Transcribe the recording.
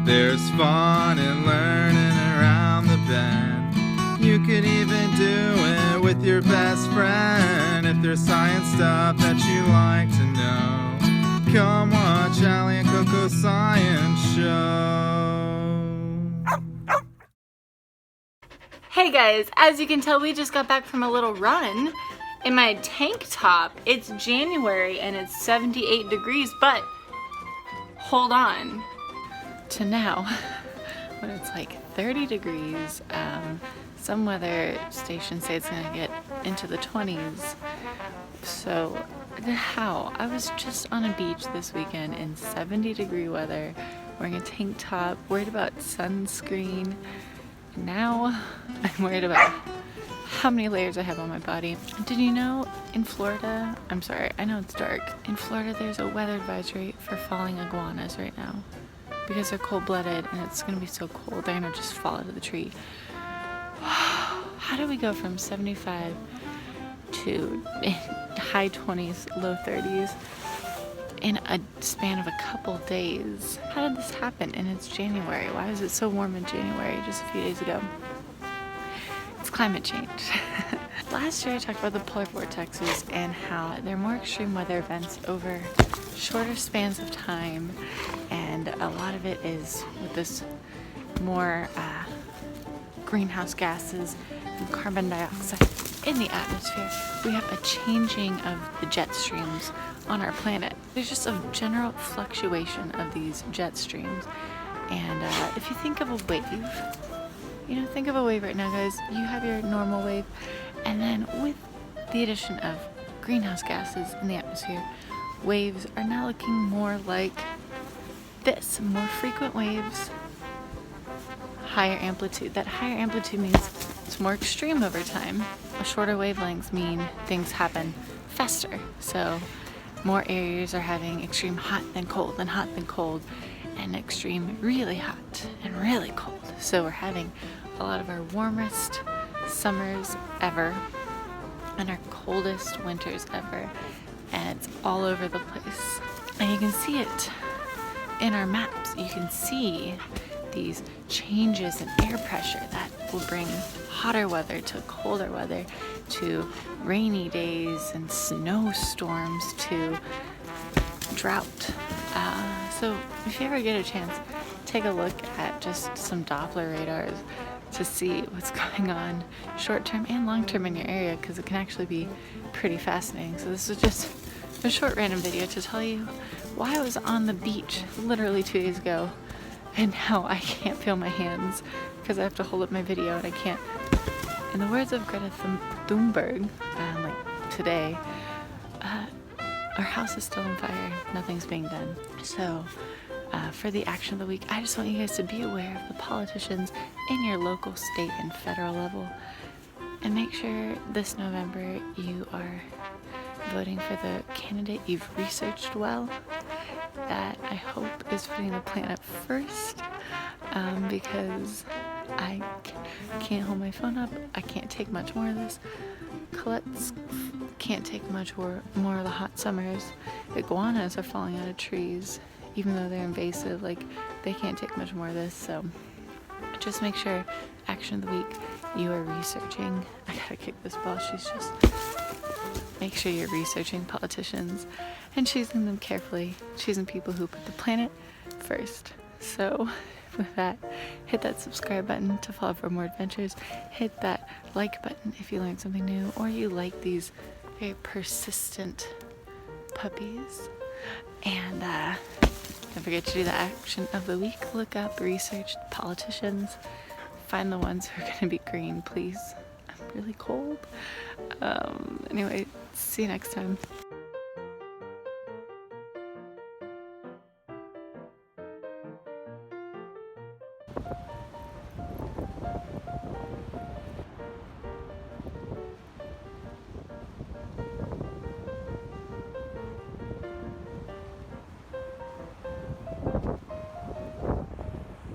There's fun in learning around the bend. You could even do it with your best friend. If there's science stuff that you like to know, come watch Allie and CoCo Science Show. Hey guys, as you can tell, we just got back from a little run in my tank top. It's January and it's 78 degrees, but hold on to now when it's like 30 degrees. Some weather stations say it's gonna get into the 20s. So how? I was just on a beach this weekend in 70-degree weather, wearing a tank top, worried about sunscreen. Now I'm worried about how many layers I have on my body. Did you know in Florida, I'm sorry, I know it's dark. In Florida there's a weather advisory for falling iguanas right now because they're cold-blooded and it's gonna be so cold they're gonna just fall out of the tree. How do we go from 75 to high 20s, low 30s in a span of a couple days? How did this happen? And it's January. Why is it so warm in January just a few days ago? It's climate change. Last year I talked about the polar vortexes and how they're more extreme weather events over shorter spans of time, and a lot of it is with this more greenhouse gases and carbon dioxide in the atmosphere. We have a changing of the jet streams on our planet. There's just a general fluctuation of these jet streams, and if you think of a wave, you know, think of a wave right now, guys. You have your normal wave, and then with the addition of greenhouse gases in the atmosphere, waves are now looking more like this, more frequent waves, higher amplitude. That higher amplitude means it's more extreme over time. Shorter wavelengths mean things happen faster. So more areas are having extreme hot then cold, then hot then cold, and extreme really hot and really cold. So we're having a lot of our warmest summers ever and our coldest winters ever, and it's all over the place. And you can see it in our maps. You can see these changes in air pressure that will bring hotter weather to colder weather, to rainy days and snowstorms, to drought. So if you ever get a chance, take a look at just some Doppler radars to see what's going on short-term and long-term in your area, because it can actually be pretty fascinating. So this is just a short random video to tell you why I was on the beach literally 2 days ago and now I can't feel my hands because I have to hold up my video and I can't. In the words of Greta Thunberg, like today, our house is still on fire, nothing's being done. So for the action of the week, I just want you guys to be aware of the politicians in your local, state, and federal level, and make sure this November you are voting for the candidate you've researched well, that I hope is putting the planet first, because I can't hold my phone up, I can't take much more of this. Colette's can't take much more of the hot summers. Iguanas are falling out of trees, even though they're invasive. Like, they can't take much more of this. So just make sure, action of the week, you are researching. I gotta kick this ball. She's just, make sure you're researching politicians and choosing them carefully, choosing people who put the planet first. So with that, hit that subscribe button to follow for more adventures. Hit that like button if you learned something new or you like these very persistent puppies. And don't forget to do the action of the week. Look up, research politicians. Find the ones who are going to be green, please. I'm really cold. Anyway, see you next time.